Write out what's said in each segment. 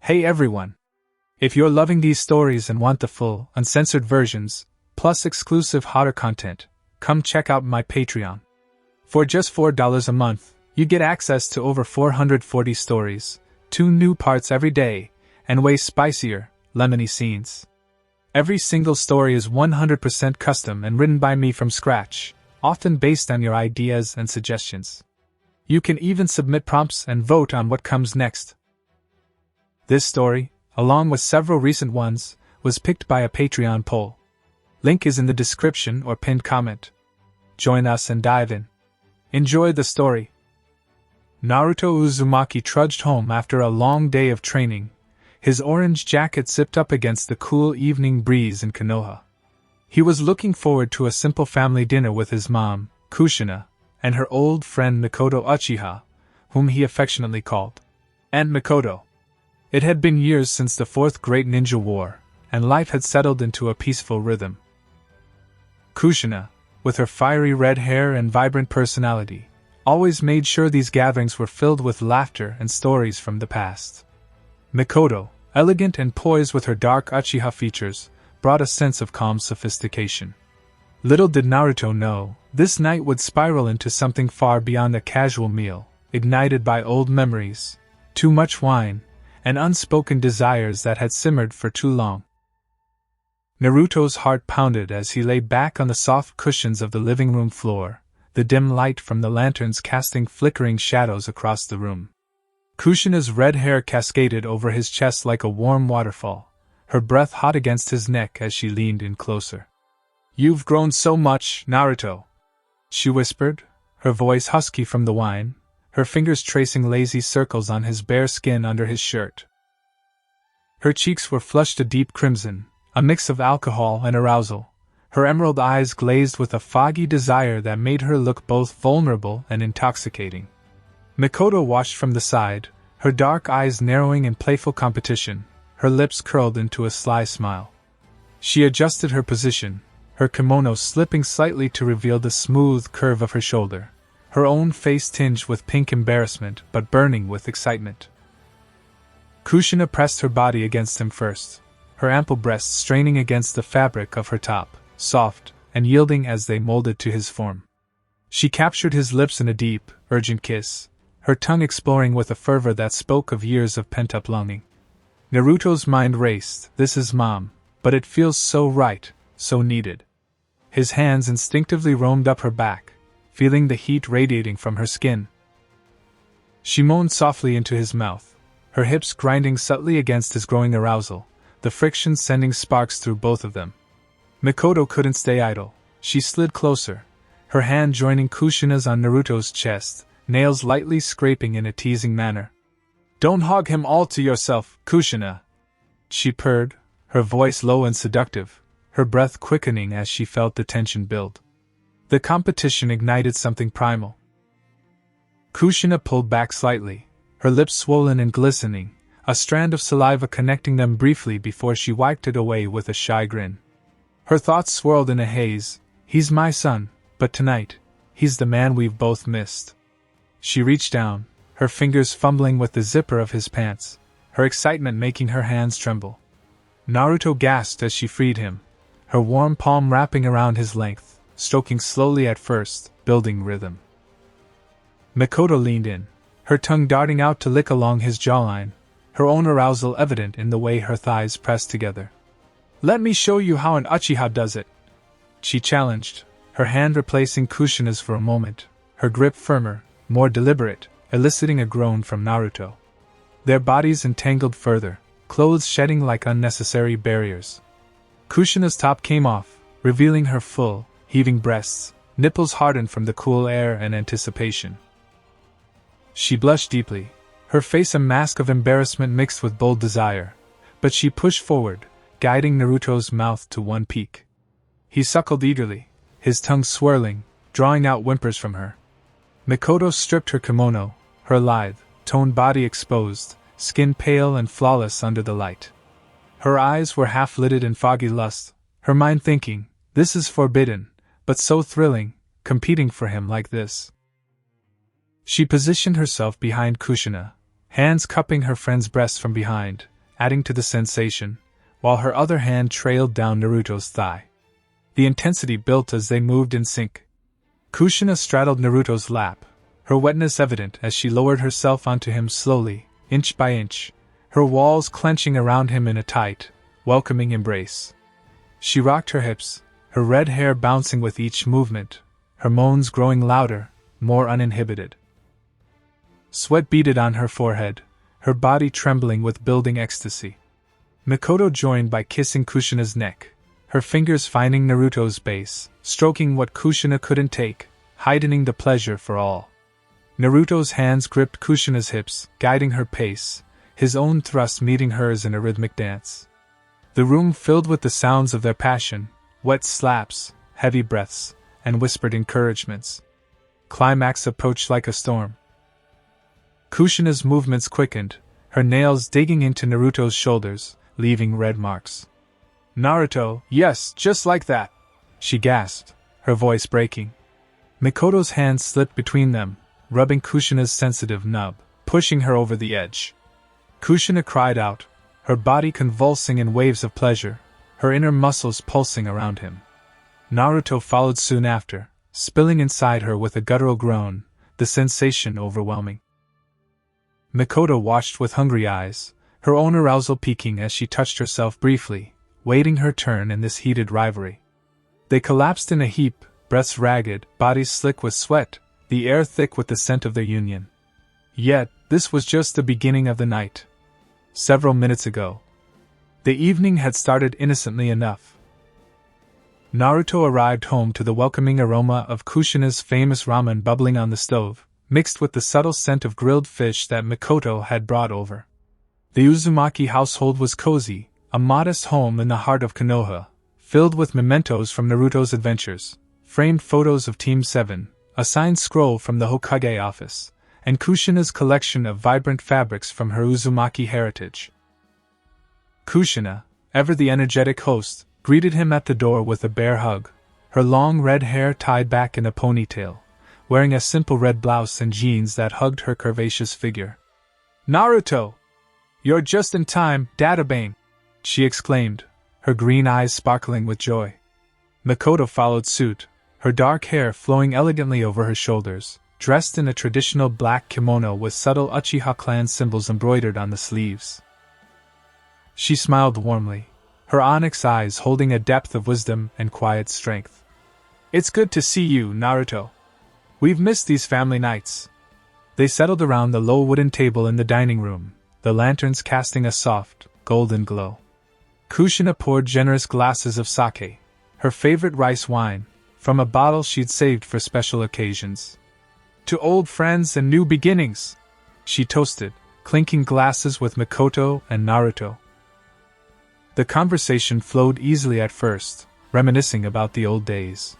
Hey everyone! If you're loving these stories and want the full, uncensored versions, plus exclusive hotter content, come check out my Patreon. For just $4 a month, you get access to over 440 stories, 2 new parts every day, and way spicier, lemony scenes. Every single story is 100% custom and written by me from scratch, often based on your ideas and suggestions. You can even submit prompts and vote on what comes next. This story, along with several recent ones, was picked by a Patreon poll. Link is in the description or pinned comment. Join us and dive in. Enjoy the story. Naruto Uzumaki trudged home after a long day of training, his orange jacket zipped up against the cool evening breeze in Konoha. He was looking forward to a simple family dinner with his mom, Kushina, and her old friend Mikoto Uchiha, whom he affectionately called Aunt Mikoto. It had been years since the Fourth Great Ninja War, and life had settled into a peaceful rhythm. Kushina, with her fiery red hair and vibrant personality, always made sure these gatherings were filled with laughter and stories from the past. Mikoto, elegant and poised with her dark Uchiha features, brought a sense of calm sophistication. Little did Naruto know, this night would spiral into something far beyond a casual meal, ignited by old memories, too much wine, and unspoken desires that had simmered for too long. Naruto's heart pounded as he lay back on the soft cushions of the living room floor, the dim light from the lanterns casting flickering shadows across the room. Kushina's red hair cascaded over his chest like a warm waterfall, her breath hot against his neck as she leaned in closer. "You've grown so much, Naruto," she whispered, her voice husky from the wine, her fingers tracing lazy circles on his bare skin under his shirt. Her cheeks were flushed a deep crimson, a mix of alcohol and arousal, her emerald eyes glazed with a foggy desire that made her look both vulnerable and intoxicating. Mikoto watched from the side, her dark eyes narrowing in playful competition, her lips curled into a sly smile. She adjusted her position, her kimono slipping slightly to reveal the smooth curve of her shoulder, her own face tinged with pink embarrassment but burning with excitement. Kushina pressed her body against him first, her ample breasts straining against the fabric of her top, soft and yielding as they molded to his form. She captured his lips in a deep, urgent kiss, her tongue exploring with a fervor that spoke of years of pent-up longing. Naruto's mind raced. This is Mom, but it feels so right, so needed. His hands instinctively roamed up her back, feeling the heat radiating from her skin. She moaned softly into his mouth, her hips grinding subtly against his growing arousal, the friction sending sparks through both of them. Mikoto couldn't stay idle. She slid closer, her hand joining Kushina's on Naruto's chest, nails lightly scraping in a teasing manner. "Don't hog him all to yourself, Kushina," she purred, her voice low and seductive, her breath quickening as she felt the tension build. The competition ignited something primal. Kushina pulled back slightly, her lips swollen and glistening, a strand of saliva connecting them briefly before she wiped it away with a shy grin. Her thoughts swirled in a haze. He's my son, but tonight, he's the man we've both missed. She reached down, her fingers fumbling with the zipper of his pants, her excitement making her hands tremble. Naruto gasped as she freed him, her warm palm wrapping around his length, stroking slowly at first, building rhythm. Mikoto leaned in, her tongue darting out to lick along his jawline, her own arousal evident in the way her thighs pressed together. "Let me show you how an Uchiha does it," she challenged, her hand replacing Kushina's for a moment, her grip firmer, more deliberate, eliciting a groan from Naruto. Their bodies entangled further, clothes shedding like unnecessary barriers. Kushina's top came off, revealing her full, heaving breasts, nipples hardened from the cool air and anticipation. She blushed deeply, her face a mask of embarrassment mixed with bold desire, but she pushed forward, guiding Naruto's mouth to one peak. He suckled eagerly, his tongue swirling, drawing out whimpers from her. Mikoto stripped her kimono, her lithe, toned body exposed, skin pale and flawless under the light. Her eyes were half-lidded in foggy lust, her mind thinking, this is forbidden, but so thrilling, competing for him like this. She positioned herself behind Kushina, hands cupping her friend's breasts from behind, adding to the sensation, while her other hand trailed down Naruto's thigh. The intensity built as they moved in sync. Kushina straddled Naruto's lap, her wetness evident as she lowered herself onto him slowly, inch by inch, her walls clenching around him in a tight, welcoming embrace. She rocked her hips, her red hair bouncing with each movement, her moans growing louder, more uninhibited. Sweat beaded on her forehead, her body trembling with building ecstasy. Mikoto joined by kissing Kushina's neck, her fingers finding Naruto's base, stroking what Kushina couldn't take, heightening the pleasure for all. Naruto's hands gripped Kushina's hips, guiding her pace, his own thrust meeting hers in a rhythmic dance. The room filled with the sounds of their passion, wet slaps, heavy breaths, and whispered encouragements. Climax approached like a storm. Kushina's movements quickened, her nails digging into Naruto's shoulders, leaving red marks. "Naruto, yes, just like that," she gasped, her voice breaking. Mikoto's hand slipped between them, rubbing Kushina's sensitive nub, pushing her over the edge. Kushina cried out, her body convulsing in waves of pleasure, her inner muscles pulsing around him. Naruto followed soon after, spilling inside her with a guttural groan, the sensation overwhelming. Mikoto watched with hungry eyes, her own arousal peaking as she touched herself briefly, waiting her turn in this heated rivalry. They collapsed in a heap, breaths ragged, bodies slick with sweat, the air thick with the scent of their union. Yet, this was just the beginning of the night. Several minutes ago, the evening had started innocently enough. Naruto arrived home to the welcoming aroma of Kushina's famous ramen bubbling on the stove, mixed with the subtle scent of grilled fish that Mikoto had brought over. The Uzumaki household was cozy, a modest home in the heart of Konoha, filled with mementos from Naruto's adventures, framed photos of Team 7, a signed scroll from the Hokage office, and Kushina's collection of vibrant fabrics from her Uzumaki heritage. Kushina, ever the energetic host, greeted him at the door with a bear hug, her long red hair tied back in a ponytail, wearing a simple red blouse and jeans that hugged her curvaceous figure. "Naruto! You're just in time, Databang!" she exclaimed, her green eyes sparkling with joy. Mikoto followed suit, her dark hair flowing elegantly over her shoulders, dressed in a traditional black kimono with subtle Uchiha clan symbols embroidered on the sleeves. She smiled warmly, her onyx eyes holding a depth of wisdom and quiet strength. "It's good to see you, Naruto. We've missed these family nights." They settled around the low wooden table in the dining room, the lanterns casting a soft, golden glow. Kushina poured generous glasses of sake, her favorite rice wine, from a bottle she'd saved for special occasions. "To old friends and new beginnings," she toasted, clinking glasses with Mikoto and Naruto. The conversation flowed easily at first, reminiscing about the old days.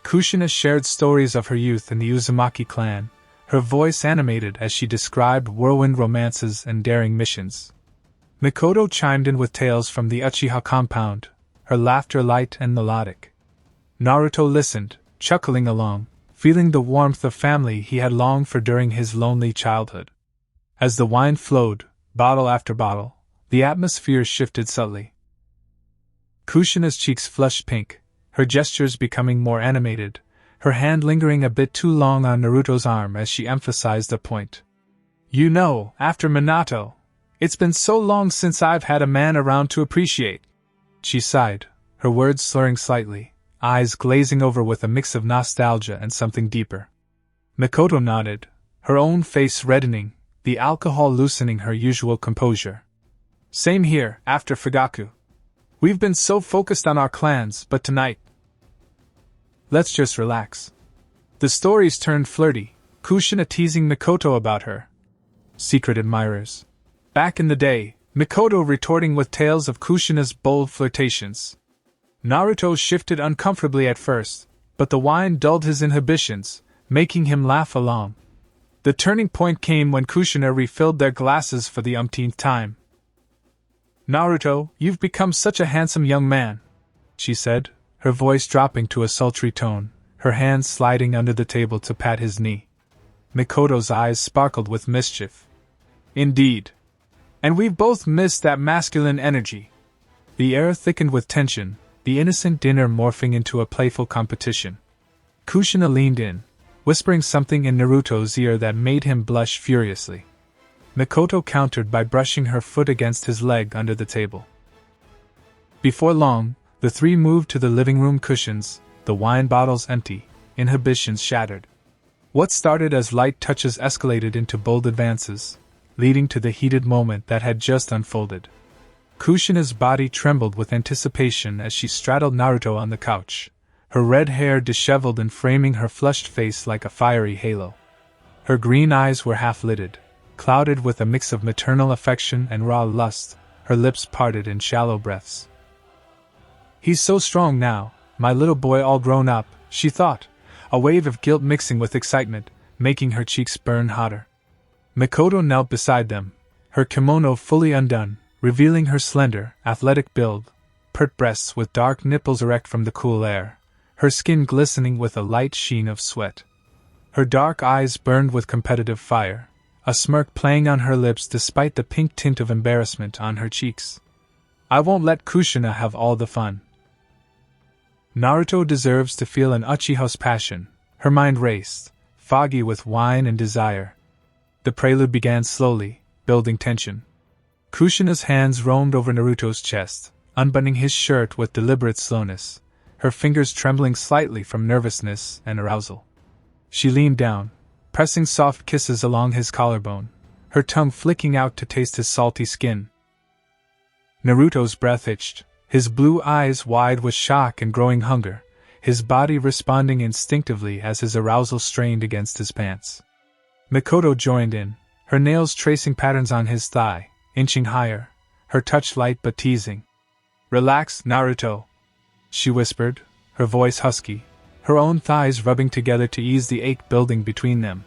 Kushina shared stories of her youth in the Uzumaki clan, her voice animated as she described whirlwind romances and daring missions. Mikoto chimed in with tales from the Uchiha compound, her laughter light and melodic. Naruto listened, chuckling along, feeling the warmth of family he had longed for during his lonely childhood. As the wine flowed, bottle after bottle, the atmosphere shifted subtly. Kushina's cheeks flushed pink, her gestures becoming more animated, her hand lingering a bit too long on Naruto's arm as she emphasized a point. "You know, after Minato, it's been so long since I've had a man around to appreciate." She sighed, her words slurring slightly, eyes glazing over with a mix of nostalgia and something deeper. Mikoto nodded, her own face reddening, the alcohol loosening her usual composure. "Same here, after Fugaku. We've been so focused on our clans, but tonight, let's just relax." The stories turned flirty, Kushina teasing Mikoto about her secret admirers. Back in the day, Mikoto retorting with tales of Kushina's bold flirtations. Naruto shifted uncomfortably at first, but the wine dulled his inhibitions, making him laugh along. The turning point came when Kushina refilled their glasses for the umpteenth time. "Naruto, you've become such a handsome young man," she said, her voice dropping to a sultry tone, her hands sliding under the table to pat his knee. Mikoto's eyes sparkled with mischief. "Indeed. And we've both missed that masculine energy. The air thickened with tension, the innocent dinner morphing into a playful competition. Kushina leaned in, whispering something in Naruto's ear that made him blush furiously. Mikoto countered by brushing her foot against his leg under the table. Before long, the three moved to the living room cushions, the wine bottles empty, inhibitions shattered. What started as light touches escalated into bold advances, leading to the heated moment that had just unfolded. Kushina's body trembled with anticipation as she straddled Naruto on the couch, her red hair disheveled and framing her flushed face like a fiery halo. Her green eyes were half-lidded, clouded with a mix of maternal affection and raw lust, her lips parted in shallow breaths. "He's so strong now, my little boy all grown up," she thought, a wave of guilt mixing with excitement, making her cheeks burn hotter. Mikoto knelt beside them, her kimono fully undone, revealing her slender, athletic build, pert breasts with dark nipples erect from the cool air, her skin glistening with a light sheen of sweat. Her dark eyes burned with competitive fire, a smirk playing on her lips despite the pink tint of embarrassment on her cheeks. "I won't let Kushina have all the fun. Naruto deserves to feel an Uchiha's passion." Her mind raced, foggy with wine and desire. The prelude began slowly, building tension. Kushina's hands roamed over Naruto's chest, unbuttoning his shirt with deliberate slowness, her fingers trembling slightly from nervousness and arousal. She leaned down, pressing soft kisses along his collarbone, her tongue flicking out to taste his salty skin. Naruto's breath itched, his blue eyes wide with shock and growing hunger, his body responding instinctively as his arousal strained against his pants. Mikoto joined in, her nails tracing patterns on his thigh, inching higher, her touch light but teasing. "Relax, Naruto," she whispered, her voice husky, her own thighs rubbing together to ease the ache building between them.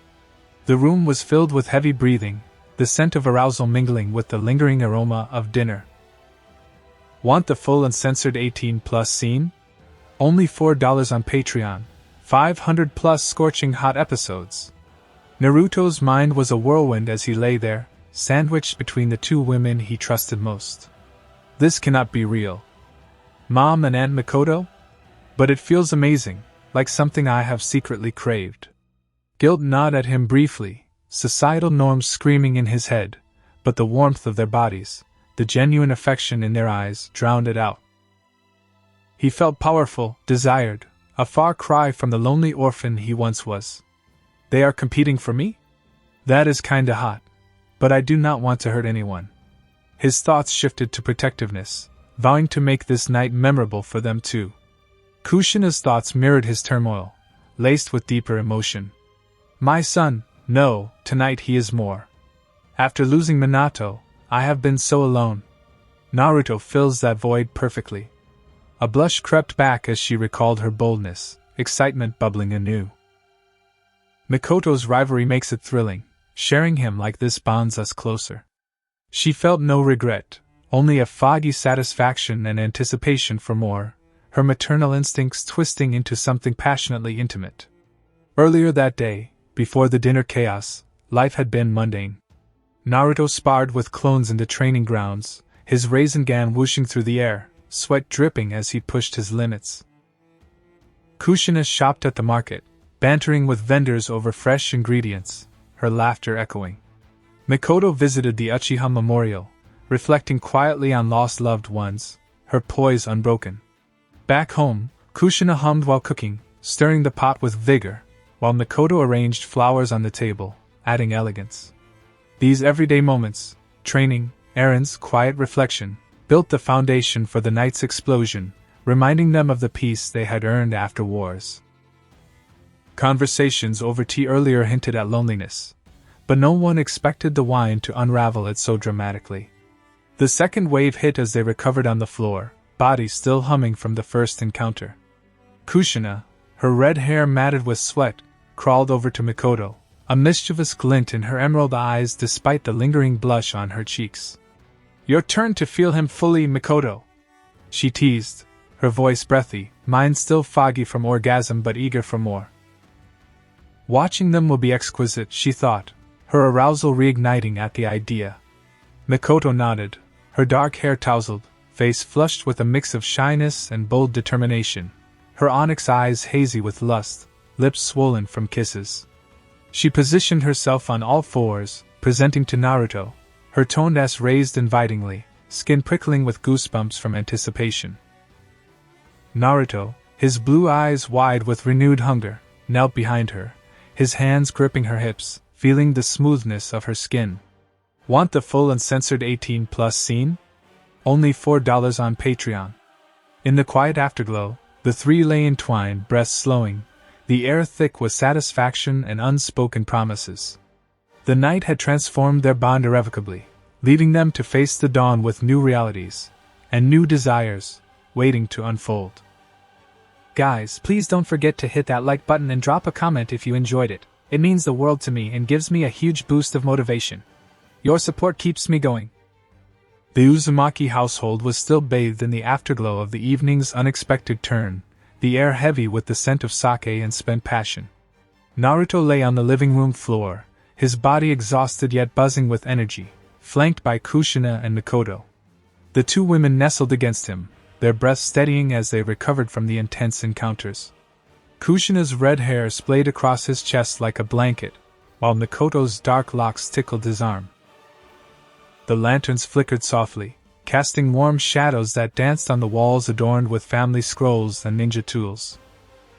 The room was filled with heavy breathing, the scent of arousal mingling with the lingering aroma of dinner. Want the full uncensored 18+ scene? Only $4 on Patreon, 500+ scorching hot episodes. Naruto's mind was a whirlwind as he lay there, sandwiched between the two women he trusted most. This cannot be real. Mom and Aunt Mikoto? But it feels amazing, like something I have secretly craved. Guilt gnawed at him briefly, societal norms screaming in his head, but the warmth of their bodies, the genuine affection in their eyes, drowned it out. He felt powerful, desired, a far cry from the lonely orphan he once was. They are competing for me? That is kinda hot. But I do not want to hurt anyone. His thoughts shifted to protectiveness, vowing to make this night memorable for them too. Kushina's thoughts mirrored his turmoil, laced with deeper emotion. My son, no, tonight he is more. After losing Minato, I have been so alone. Naruto fills that void perfectly. A blush crept back as she recalled her boldness, excitement bubbling anew. Mikoto's rivalry makes it thrilling, sharing him like this bonds us closer. She felt no regret, only a foggy satisfaction and anticipation for more, her maternal instincts twisting into something passionately intimate. Earlier that day, before the dinner chaos, life had been mundane. Naruto sparred with clones in the training grounds, his Rasengan whooshing through the air, sweat dripping as he pushed his limits. Kushina shopped at the market, bantering with vendors over fresh ingredients, her laughter echoing. Mikoto visited the Uchiha Memorial, reflecting quietly on lost loved ones, her poise unbroken. Back home, Kushina hummed while cooking, stirring the pot with vigor, while Mikoto arranged flowers on the table, adding elegance. These everyday moments, training, errands, quiet reflection, built the foundation for the night's explosion, reminding them of the peace they had earned after wars. Conversations over tea earlier hinted at loneliness, but no one expected the wine to unravel it so dramatically. The second wave hit as they recovered on the floor, bodies still humming from the first encounter. Kushina, her red hair matted with sweat, crawled over to Mikoto, a mischievous glint in her emerald eyes despite the lingering blush on her cheeks. Your turn to feel him fully, Mikoto, she teased, her voice breathy, mind still foggy from orgasm but eager for more. Watching them will be exquisite, she thought, her arousal reigniting at the idea. Mikoto nodded, her dark hair tousled, face flushed with a mix of shyness and bold determination, her onyx eyes hazy with lust, lips swollen from kisses. She positioned herself on all fours, presenting to Naruto, her toned S raised invitingly, skin prickling with goosebumps from anticipation. Naruto, his blue eyes wide with renewed hunger, knelt behind her, his hands gripping her hips, feeling the smoothness of her skin. Want the full uncensored 18+ scene? Only $4 on Patreon. In the quiet afterglow, the three lay entwined, breaths slowing, the air thick with satisfaction and unspoken promises. The night had transformed their bond irrevocably, leaving them to face the dawn with new realities and new desires waiting to unfold. Guys, please don't forget to hit that like button and drop a comment if you enjoyed it. It means the world to me and gives me a huge boost of motivation. Your support keeps me going. The Uzumaki household was still bathed in the afterglow of the evening's unexpected turn, the air heavy with the scent of sake and spent passion. Naruto lay on the living room floor, his body exhausted yet buzzing with energy, flanked by Kushina and Mikoto. The two women nestled against him, their breaths steadying as they recovered from the intense encounters. Kushina's red hair splayed across his chest like a blanket, while Mikoto's dark locks tickled his arm. The lanterns flickered softly, casting warm shadows that danced on the walls adorned with family scrolls and ninja tools.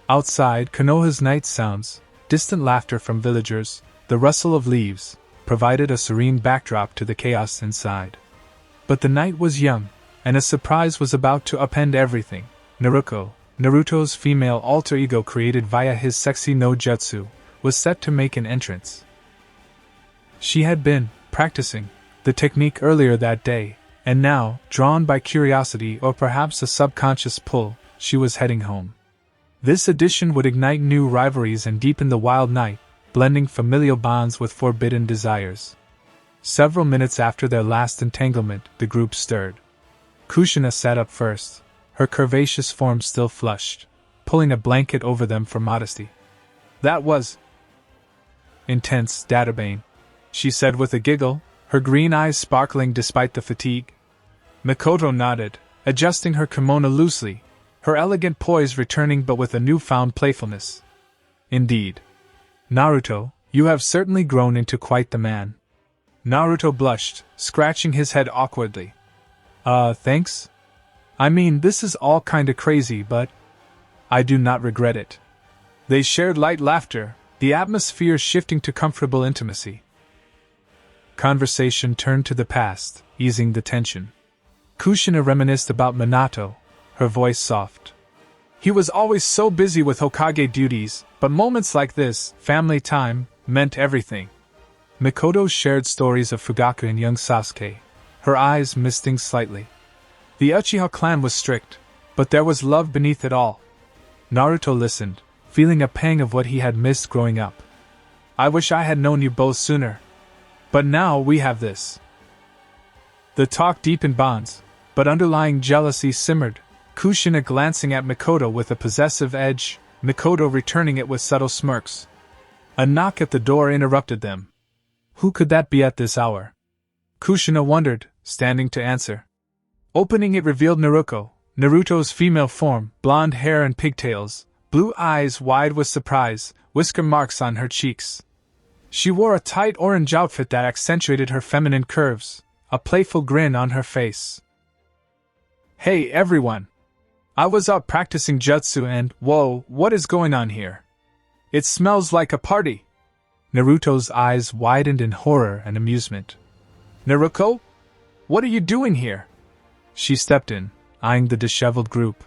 Outside, Konoha's night sounds, distant laughter from villagers, the rustle of leaves, provided a serene backdrop to the chaos inside. But the night was young, and a surprise was about to upend everything. Naruto's female alter ego created via his sexy no jutsu, was set to make an entrance. She had been practicing the technique earlier that day, and now, drawn by curiosity or perhaps a subconscious pull, she was heading home. This addition would ignite new rivalries and deepen the wild night, blending familial bonds with forbidden desires. Several minutes after their last entanglement, the group stirred. Kushina sat up first, her curvaceous form still flushed, pulling a blanket over them for modesty. That was intense, Databane, she said with a giggle, her green eyes sparkling despite the fatigue. Mikoto nodded, adjusting her kimono loosely, her elegant poise returning but with a newfound playfulness. Indeed. Naruto, you have certainly grown into quite the man. Naruto blushed, scratching his head awkwardly. Thanks? I mean, this is all kinda crazy, but I do not regret it. They shared light laughter, the atmosphere shifting to comfortable intimacy. Conversation turned to the past, easing the tension. Kushina reminisced about Minato, her voice soft. He was always so busy with Hokage duties, but moments like this, family time, meant everything. Mikoto shared stories of Fugaku and young Sasuke, her eyes misting slightly. The Uchiha clan was strict, but there was love beneath it all. Naruto listened, feeling a pang of what he had missed growing up. I wish I had known you both sooner. But now we have this. The talk deepened bonds, but underlying jealousy simmered, Kushina glancing at Mikoto with a possessive edge, Mikoto returning it with subtle smirks. A knock at the door interrupted them. Who could that be at this hour? Kushina wondered, standing to answer. Opening it revealed Naruto's female form, blonde hair and pigtails, blue eyes wide with surprise, whisker marks on her cheeks. She wore a tight orange outfit that accentuated her feminine curves, a playful grin on her face. Hey everyone! I was out practicing jutsu and, whoa, what is going on here? It smells like a party! Naruto's eyes widened in horror and amusement. Naruto? What are you doing here? She stepped in, eyeing the disheveled group.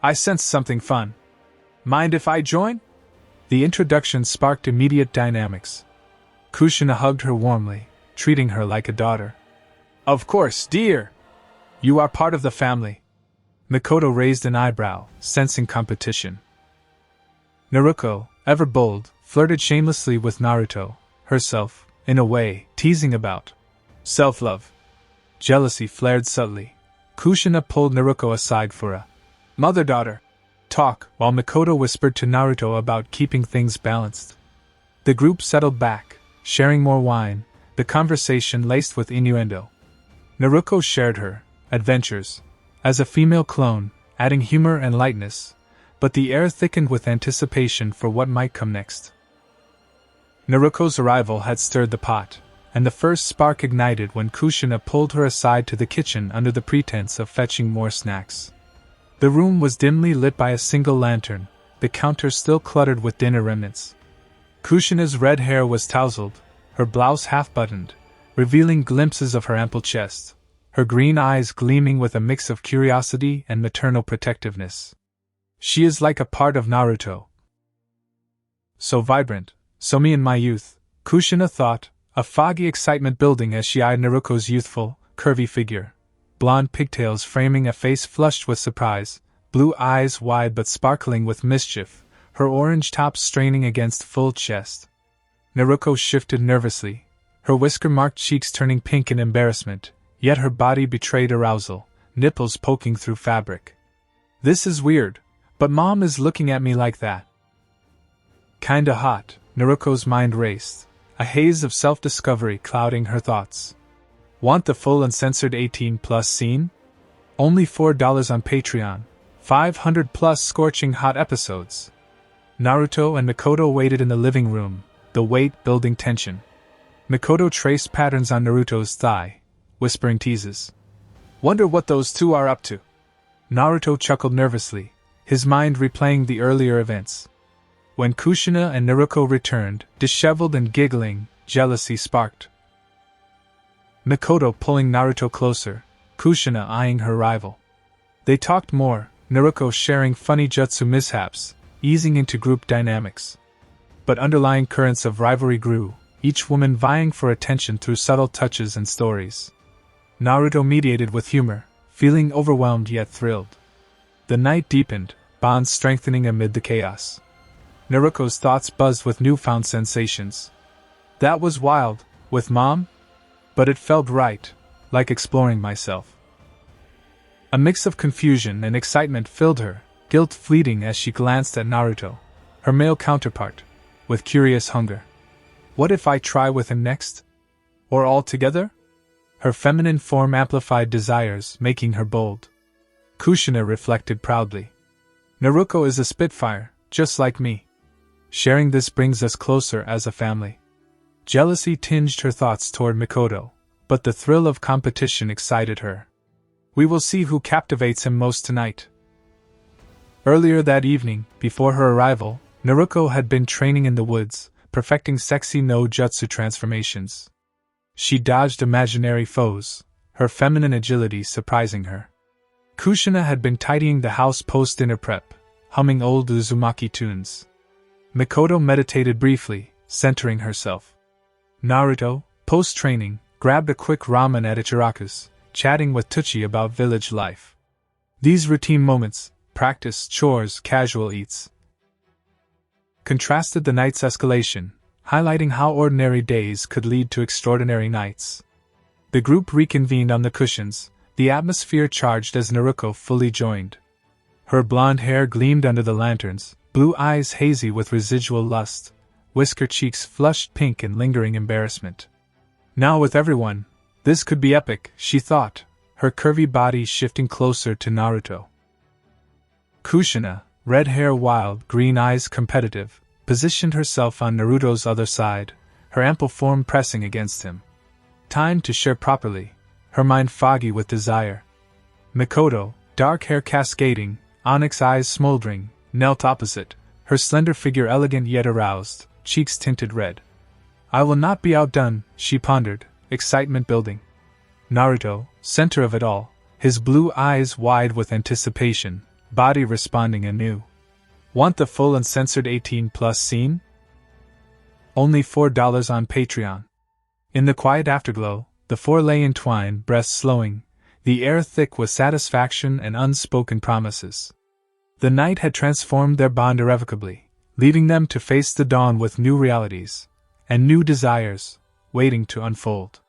I sensed something fun. Mind if I join? The introduction sparked immediate dynamics. Kushina hugged her warmly, treating her like a daughter. Of course, dear! You are part of the family. Mikoto raised an eyebrow, sensing competition. Naruto, ever bold, flirted shamelessly with Naruto, herself, in a way, teasing about self-love. Jealousy flared subtly. Kushina pulled Naruto aside for a mother-daughter talk, while Mikoto whispered to Naruto about keeping things balanced. The group settled back, sharing more wine, the conversation laced with innuendo. Naruto shared her adventures as a female clone, adding humor and lightness, but the air thickened with anticipation for what might come next. Naruto's arrival had stirred the pot, and the first spark ignited when Kushina pulled her aside to the kitchen under the pretense of fetching more snacks. The room was dimly lit by a single lantern, the counter still cluttered with dinner remnants. Kushina's red hair was tousled, her blouse half-buttoned, revealing glimpses of her ample chest, her green eyes gleaming with a mix of curiosity and maternal protectiveness. She is like a part of Naruto. So vibrant, so me in my youth, Kushina thought, a foggy excitement building as she eyed Naruto's youthful, curvy figure, blonde pigtails framing a face flushed with surprise, blue eyes wide but sparkling with mischief, her orange top straining against full chest. Naruto shifted nervously, her whisker-marked cheeks turning pink in embarrassment, yet her body betrayed arousal, nipples poking through fabric. This is weird, but Mom is looking at me like that. Kinda hot, Naruto's mind raced, a haze of self-discovery clouding her thoughts. Want the full uncensored 18+ scene? Only $4 on Patreon, 500+ scorching hot episodes. Naruto and Mikoto waited in the living room, the weight building tension. Mikoto traced patterns on Naruto's thigh, whispering teases. Wonder what those two are up to. Naruto chuckled nervously, his mind replaying the earlier events. When Kushina and Naruto returned, disheveled and giggling, jealousy sparked. Mikoto pulling Naruto closer, Kushina eyeing her rival. They talked more, Naruto sharing funny jutsu mishaps, easing into group dynamics. But underlying currents of rivalry grew, each woman vying for attention through subtle touches and stories. Naruto mediated with humor, feeling overwhelmed yet thrilled. The night deepened, bonds strengthening amid the chaos. Naruto's thoughts buzzed with newfound sensations. That was wild, with Mom? But it felt right, like exploring myself. A mix of confusion and excitement filled her, guilt fleeting as she glanced at Naruto, her male counterpart, with curious hunger. What if I try with him next? Or all together? Her feminine form amplified desires, making her bold. Kushina reflected proudly. Naruto is a spitfire, just like me. Sharing this brings us closer as a family. Jealousy tinged her thoughts toward Mikoto, but the thrill of competition excited her. We will see who captivates him most tonight. Earlier that evening, before her arrival, Naruto had been training in the woods, perfecting sexy no-jutsu transformations. She dodged imaginary foes, her feminine agility surprising her. Kushina had been tidying the house post-dinner prep, humming old Uzumaki tunes. Mikoto meditated briefly, centering herself. Naruto, post-training, grabbed a quick ramen at Ichiraku's, chatting with Tsuchi about village life. These routine moments, practice, chores, casual eats, contrasted the night's escalation, highlighting how ordinary days could lead to extraordinary nights. The group reconvened on the cushions, the atmosphere charged as Naruto fully joined. Her blonde hair gleamed under the lanterns, blue eyes hazy with residual lust, whisker cheeks flushed pink in lingering embarrassment. Now with everyone, this could be epic, she thought, her curvy body shifting closer to Naruto. Kushina, red hair wild, green eyes competitive, positioned herself on Naruto's other side, her ample form pressing against him. Time to share properly, her mind foggy with desire. Mikoto, dark hair cascading, onyx eyes smoldering, knelt opposite, her slender figure elegant yet aroused, cheeks tinted red. I will not be outdone, she pondered, excitement building. Naruto, center of it all, his blue eyes wide with anticipation, body responding anew. Want the full uncensored 18+ scene? Only $4 on Patreon. In the quiet afterglow, the four lay entwined, breaths slowing, the air thick with satisfaction and unspoken promises. The night had transformed their bond irrevocably, leaving them to face the dawn with new realities, and new desires, waiting to unfold.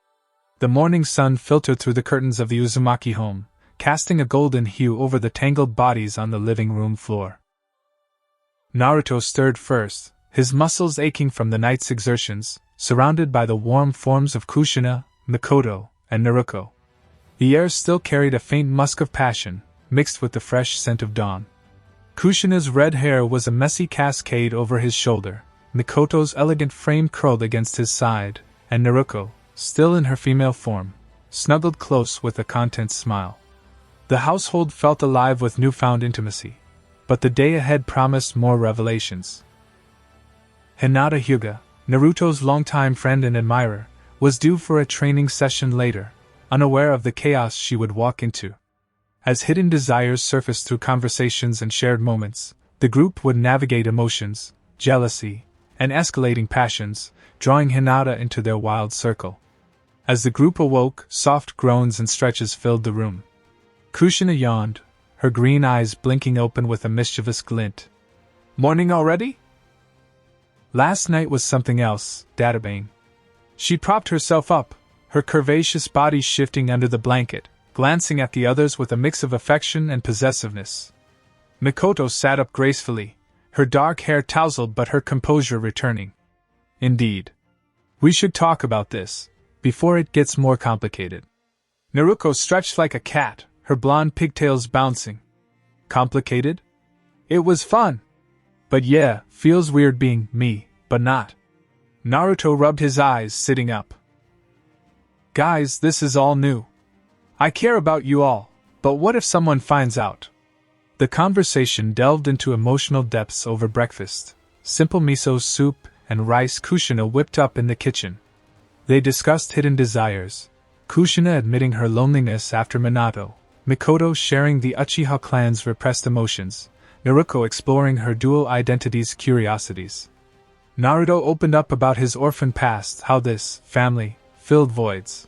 The morning sun filtered through the curtains of the Uzumaki home, casting a golden hue over the tangled bodies on the living room floor. Naruto stirred first, his muscles aching from the night's exertions, surrounded by the warm forms of Kushina, Mikoto, and Naruto. The air still carried a faint musk of passion, mixed with the fresh scent of dawn. Kushina's red hair was a messy cascade over his shoulder, Mikoto's elegant frame curled against his side, and Naruto, still in her female form, snuggled close with a content smile. The household felt alive with newfound intimacy, but the day ahead promised more revelations. Hinata Hyuga, Naruto's longtime friend and admirer, was due for a training session later, unaware of the chaos she would walk into. As hidden desires surfaced through conversations and shared moments, the group would navigate emotions, jealousy, and escalating passions, drawing Hinata into their wild circle. As the group awoke, soft groans and stretches filled the room. Kushina yawned, her green eyes blinking open with a mischievous glint. "Morning already?" "Last night was something else," Databane. She propped herself up, her curvaceous body shifting under the blanket, glancing at the others with a mix of affection and possessiveness. Mikoto sat up gracefully, her dark hair tousled but her composure returning. "Indeed. We should talk about this, before it gets more complicated." Naruto stretched like a cat, her blonde pigtails bouncing. "Complicated? It was fun. But yeah, feels weird being me, but not." Naruto rubbed his eyes, sitting up. "Guys, this is all new. I care about you all, but what if someone finds out?" The conversation delved into emotional depths over breakfast, simple miso soup and rice Kushina whipped up in the kitchen. They discussed hidden desires, Kushina admitting her loneliness after Minato, Mikoto sharing the Uchiha clan's repressed emotions, Naruto exploring her dual identity's curiosities. Naruto opened up about his orphan past, how this family filled voids.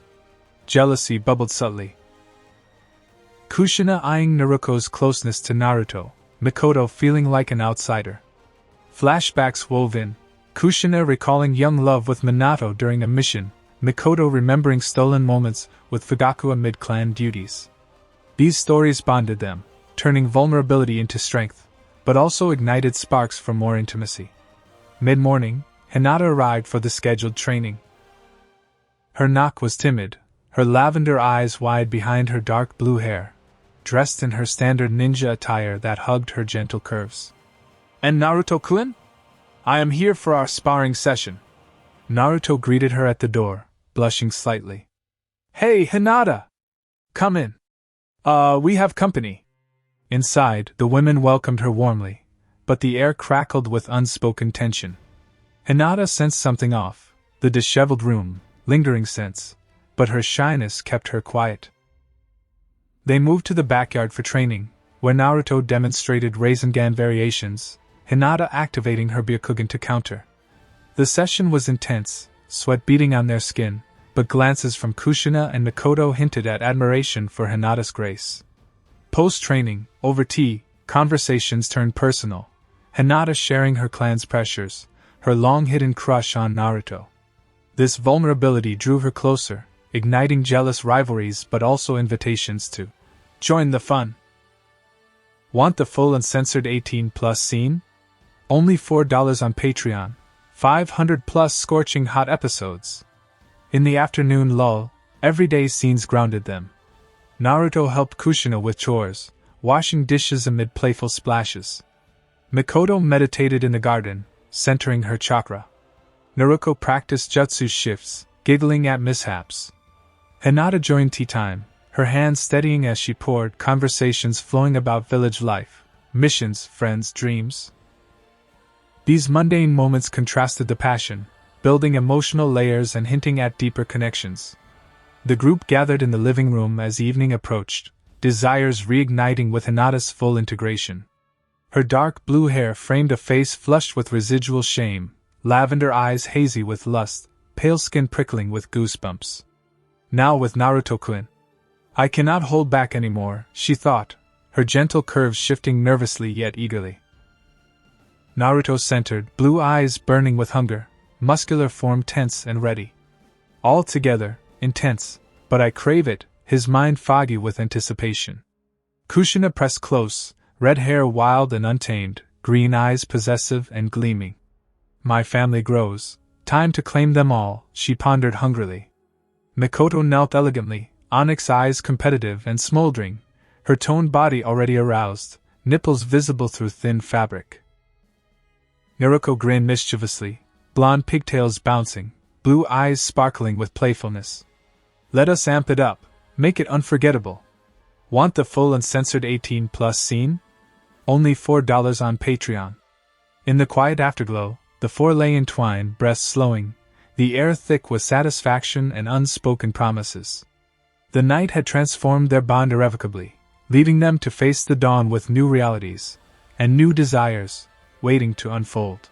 Jealousy bubbled subtly. Kushina eyeing Naruto's closeness to Naruto, Mikoto feeling like an outsider. Flashbacks wove in, Kushina recalling young love with Minato during a mission, Mikoto remembering stolen moments with Fugaku amid clan duties. These stories bonded them, turning vulnerability into strength, but also ignited sparks for more intimacy. Mid-morning, Hinata arrived for the scheduled training. Her knock was timid, her lavender eyes wide behind her dark blue hair, dressed in her standard ninja attire that hugged her gentle curves. "And Naruto-kun? I am here for our sparring session." Naruto greeted her at the door, blushing slightly. "Hey, Hinata! Come in. We have company." Inside, the women welcomed her warmly, but the air crackled with unspoken tension. Hinata sensed something off, the disheveled room, lingering scents, but her shyness kept her quiet. They moved to the backyard for training, where Naruto demonstrated Rasengan variations, Hinata activating her Byakugan to counter. The session was intense, sweat beading on their skin, but glances from Kushina and Mikoto hinted at admiration for Hinata's grace. Post-training, over tea, conversations turned personal, Hinata sharing her clan's pressures, her long-hidden crush on Naruto. This vulnerability drew her closer, igniting jealous rivalries but also invitations to join the fun. Want the full uncensored 18+ scene? Only $4 on Patreon, 500+ scorching hot episodes. In the afternoon lull, everyday scenes grounded them. Naruto helped Kushina with chores, washing dishes amid playful splashes. Mikoto meditated in the garden, centering her chakra. Naruto practiced jutsu shifts, giggling at mishaps. Hinata joined tea time, her hands steadying as she poured, conversations flowing about village life, missions, friends, dreams. These mundane moments contrasted the passion, building emotional layers and hinting at deeper connections. The group gathered in the living room as evening approached, desires reigniting with Hinata's full integration. Her dark blue hair framed a face flushed with residual shame, lavender eyes hazy with lust, pale skin prickling with goosebumps. Now with Naruto-kun. I cannot hold back anymore, she thought, her gentle curves shifting nervously yet eagerly. Naruto centered, blue eyes burning with hunger, muscular form tense and ready. All together, intense, but I crave it, his mind foggy with anticipation. Kushina pressed close, red hair wild and untamed, green eyes possessive and gleaming. My family grows, time to claim them all, she pondered hungrily. Mikoto knelt elegantly, onyx eyes competitive and smoldering, her toned body already aroused, nipples visible through thin fabric. Naruto grinned mischievously, blonde pigtails bouncing, blue eyes sparkling with playfulness. Let us amp it up, make it unforgettable. Want the full uncensored 18+ scene? Only $4 on Patreon. In the quiet afterglow, the four lay entwined, breaths slowing, the air thick with satisfaction and unspoken promises. The night had transformed their bond irrevocably, leaving them to face the dawn with new realities and new desires waiting to unfold.